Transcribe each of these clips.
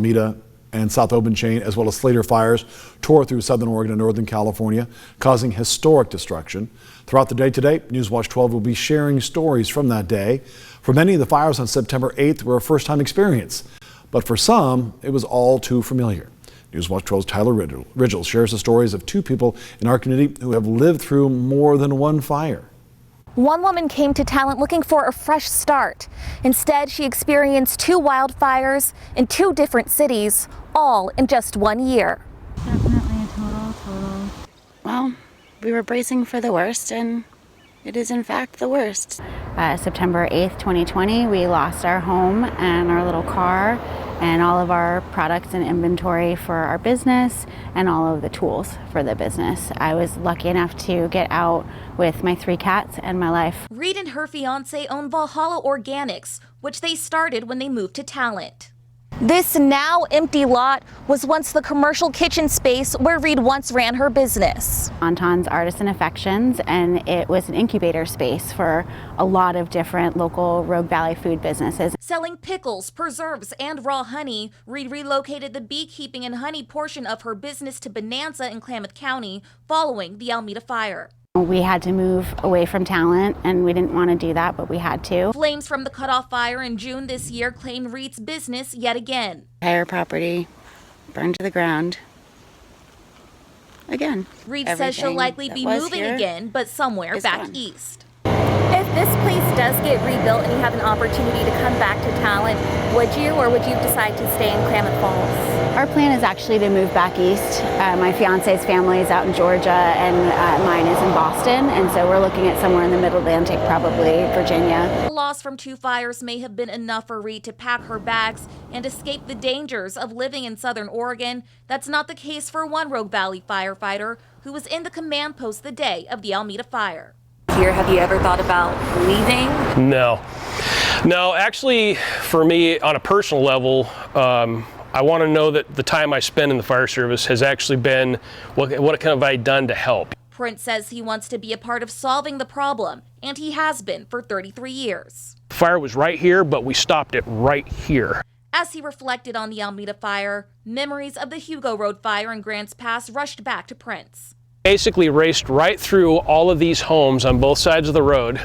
Almeda and South Open chain, as well as Slater fires, tore through southern Oregon and northern California, causing historic destruction. Throughout the day today, Newswatch 12 will be sharing stories from that day. For many, the fires on September 8th were a first-time experience, but for some, it was all too familiar. Newswatch 12's Tyler Ridgel shares the stories of two people in our community who have lived through more than one fire. One woman came to Talent looking for a fresh start. Instead, she experienced two wildfires in two different cities, all in just 1 year. Definitely a total. Well, we were bracing for the worst, and it is in fact the worst. September 8th, 2020, we lost our home and our little car and all of our products and inventory for our business and all of the tools for the business. I was lucky enough to get out with my 3 cats and my life. Reid and her fiance own Valhalla Organics, which they started when they moved to Talent. This now empty lot was once the commercial kitchen space where Reid once ran her business. Anton's Artisan Affections, and it was an incubator space for a lot of different local Rogue Valley food businesses. Selling pickles, preserves, and raw honey, Reid relocated the beekeeping and honey portion of her business to Bonanza in Klamath County following the Almeda Fire. We had to move away from Talent, and we didn't want to do that, but we had to. Flames from the Cutoff Fire in June this year claimed Reid's business yet again. Entire property burned to the ground again. Reid says she'll likely be moving again, but somewhere back east. If this place does get rebuilt and you have an opportunity to come back to Talent, would you, or would you decide to stay in Klamath Falls? Our plan is actually to move back east. My fiance's family is out in Georgia, and mine is in Boston, and so we're looking at somewhere in the Mid-Atlantic, probably Virginia. The loss from 2 fires may have been enough for Reid to pack her bags and escape the dangers of living in southern Oregon. That's not the case for one Rogue Valley firefighter who was in the command post the day of the Almeda Fire. Have you ever thought about leaving? No, actually, for me, on a personal level, I want to know that the time I spend in the fire service has actually been, what have I done to help? Prince says he wants to be a part of solving the problem, and he has been for 33 years. The fire was right here, but we stopped it right here. As he reflected on the Almeda Fire, memories of the Hugo Road fire in Grants Pass rushed back to Prince. Basically raced right through all of these homes on both sides of the road.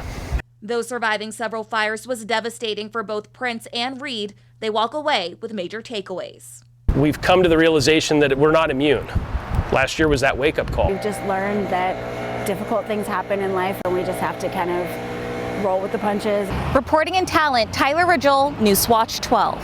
Though surviving several fires was devastating for both Prince and Reid, they walk away with major takeaways. We've come to the realization that we're not immune. Last year was that wake-up call. We've just learned that difficult things happen in life, and we just have to kind of roll with the punches. Reporting in Talent, Tyler Ridgel, Newswatch 12.